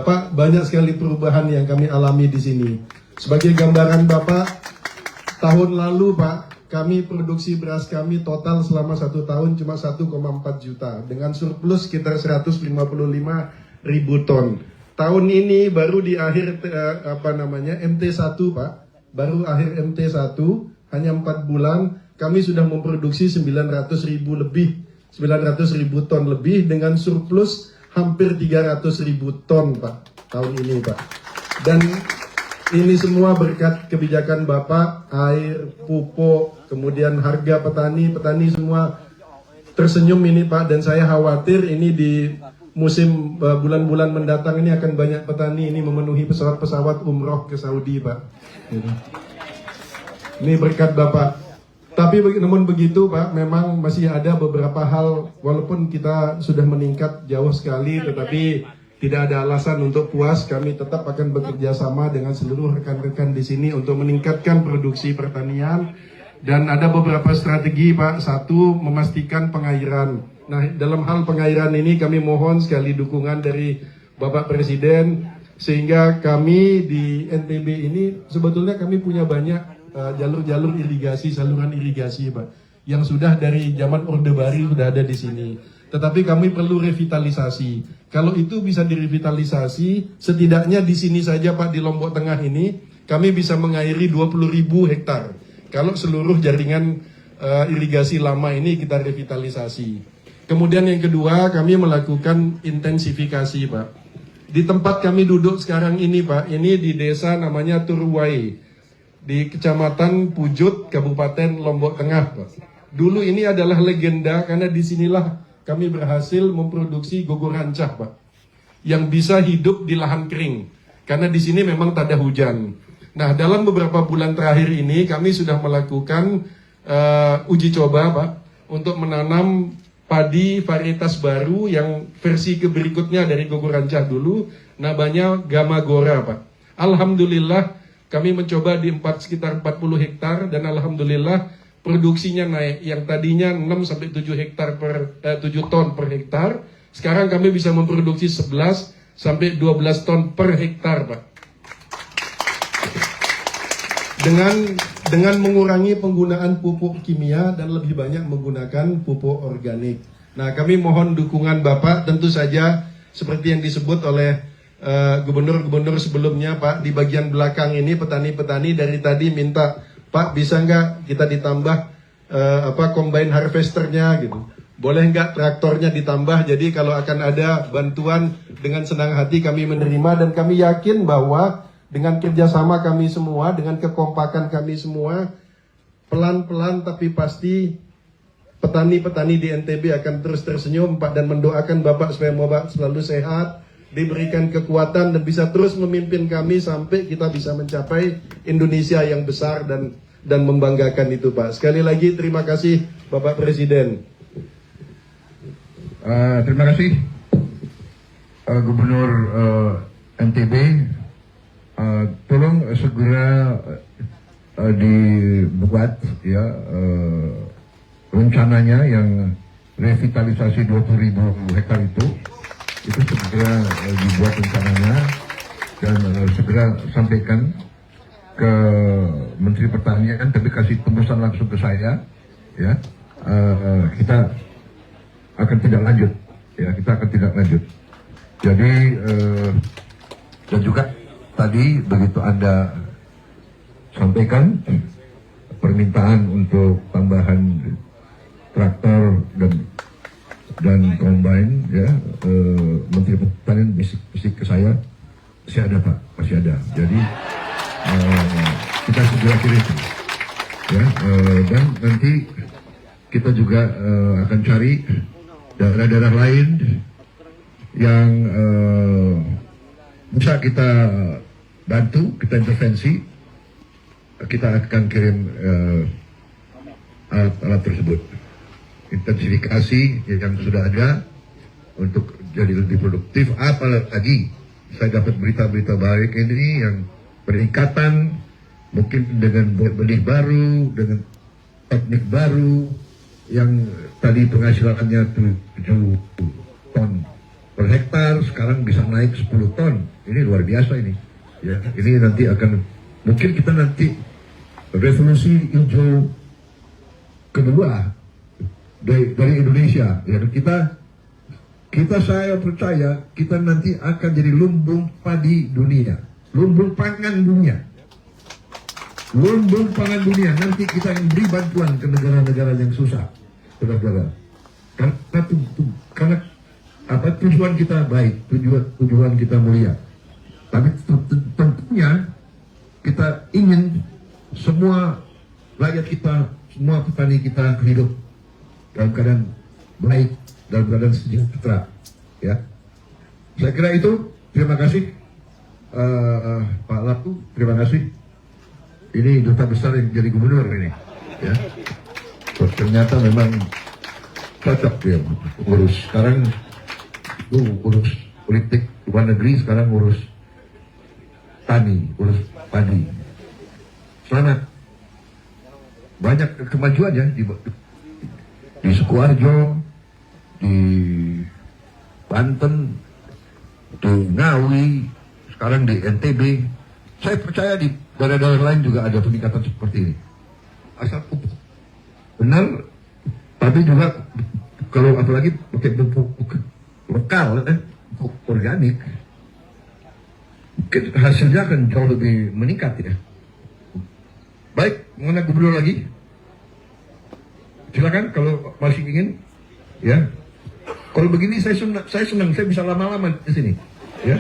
Bapak, banyak sekali perubahan yang kami alami di sini. Sebagai gambaran Bapak, tahun lalu Pak, kami produksi beras kami total selama 1 tahun cuma 1,4 juta dengan surplus sekitar 155.000 ton. Tahun ini baru di akhir MT1 Pak, baru akhir MT1 hanya 4 bulan kami sudah memproduksi 900.000 ton lebih dengan surplus hampir 300.000 ton Pak tahun ini Pak. Dan ini semua berkat kebijakan Bapak, air, pupuk, kemudian harga petani semua tersenyum ini Pak. Dan saya khawatir ini di musim bulan-bulan mendatang ini akan banyak petani ini memenuhi pesawat-pesawat umroh ke Saudi Pak. Ini berkat Bapak. Tapi namun begitu Pak, memang masih ada beberapa hal, walaupun kita sudah meningkat jauh sekali, tetapi tidak ada alasan untuk puas. Kami tetap akan bekerja sama dengan seluruh rekan-rekan di sini untuk meningkatkan produksi pertanian. Dan ada beberapa strategi Pak. Satu, memastikan pengairan. Nah, dalam hal pengairan ini kami mohon sekali dukungan dari Bapak Presiden, sehingga kami di NTB ini sebetulnya kami punya banyak jalur-jalur irigasi, saluran irigasi Pak, yang sudah dari zaman Orde Baru sudah ada di sini. Tetapi kami perlu revitalisasi. Kalau itu bisa direvitalisasi, setidaknya di sini saja Pak, di Lombok Tengah ini, kami bisa mengairi 20.000 hektar. Kalau seluruh jaringan irigasi lama ini kita revitalisasi. Kemudian yang kedua, kami melakukan intensifikasi Pak. Di tempat kami duduk sekarang ini Pak, ini di desa namanya Turwai, di Kecamatan Pujut, Kabupaten Lombok Tengah Pak. Dulu ini adalah legenda karena disinilah kami berhasil memproduksi gogor rancah Pak, yang bisa hidup di lahan kering karena di sini memang tak ada hujan. Nah, dalam beberapa bulan terakhir ini kami sudah melakukan uji coba Pak untuk menanam padi varietas baru yang versi berikutnya dari gogor rancah dulu, namanya Gamagora Pak. Alhamdulillah kami mencoba di sekitar 40 hektar dan alhamdulillah produksinya naik. Yang tadinya 7 ton per hektar, sekarang kami bisa memproduksi 11 sampai 12 ton per hektar Pak. Dengan mengurangi penggunaan pupuk kimia dan lebih banyak menggunakan pupuk organik. Nah, kami mohon dukungan Bapak, tentu saja seperti yang disebut oleh gubernur-gubernur sebelumnya Pak, di bagian belakang ini petani-petani dari tadi minta, Pak bisa nggak kita ditambah combine harvesternya gitu, boleh nggak traktornya ditambah. Jadi kalau akan ada bantuan, dengan senang hati kami menerima. Dan kami yakin bahwa dengan kerjasama kami semua, dengan kekompakan kami semua, pelan-pelan tapi pasti petani-petani di NTB akan terus tersenyum Pak, dan mendoakan Bapak supaya Bapak selalu sehat, diberikan kekuatan dan bisa terus memimpin kami sampai kita bisa mencapai Indonesia yang besar dan membanggakan itu Pak. Sekali lagi terima kasih Bapak Presiden. Terima kasih Gubernur NTB. Tolong segera dibuat ya rencananya yang revitalisasi 20.000 hektar itu segera dibuat rencananya dan segera sampaikan ke Menteri Pertanian, tapi kasih tembusan langsung ke saya ya. Kita akan tidak lanjut ya, jadi dan juga tadi begitu Anda sampaikan permintaan untuk tambahan traktor dan combine ya, Menteri Pertanian bisik ke saya, masih ada Pak, masih ada. Jadi kita segera kirim ya, dan nanti kita juga akan cari daerah-daerah lain yang bisa kita bantu, kita intervensi. Kita akan kirim alat-alat tersebut, intensifikasi yang sudah ada untuk jadi lebih produktif. Apalagi saya dapat berita-berita baik ini yang peningkatan mungkin dengan benih baru, dengan teknik baru yang tadi penghasilannya 7 ton per hektar, sekarang bisa naik 10 ton. Ini luar biasa ini. Ya, ini nanti akan mungkin kita nanti revolusi hijau kedua dari Indonesia. Ya, kita saya percaya kita nanti akan jadi lumbung padi dunia, lumbung pangan dunia. Lumbung pangan dunia, nanti kita yang beri bantuan ke negara-negara yang susah, saudara-saudara. Karena tujuan kita baik, tujuan kita mulia. Tapi tentunya kita ingin semua rakyat kita, semua petani kita hidup dalam keadaan baik, dalam keadaan sejahtera. Ya, saya kira itu. Terima kasih, Pak Latu. Terima kasih. Ini duta besar yang jadi gubernur ini, ya. Ternyata memang cocok dia urus. Sekarang itu urus politik luar negeri, sekarang urus tani, urus padi. Selamat. Banyak kemajuan ya di Sukoharjo, di Banten, di Ngawi, sekarang di NTB. Saya percaya di daerah-daerah lain juga ada peningkatan seperti ini. Asal pupuk benar, tapi juga kalau apalagi pakai pupuk lokal, pupuk organik, mungkin hasilnya akan jauh lebih meningkat ya. Baik, mengenai gubernur lagi, silakan kalau masih ingin, ya. Kalau begini saya senang, saya bisa lama-lama di sini, ya.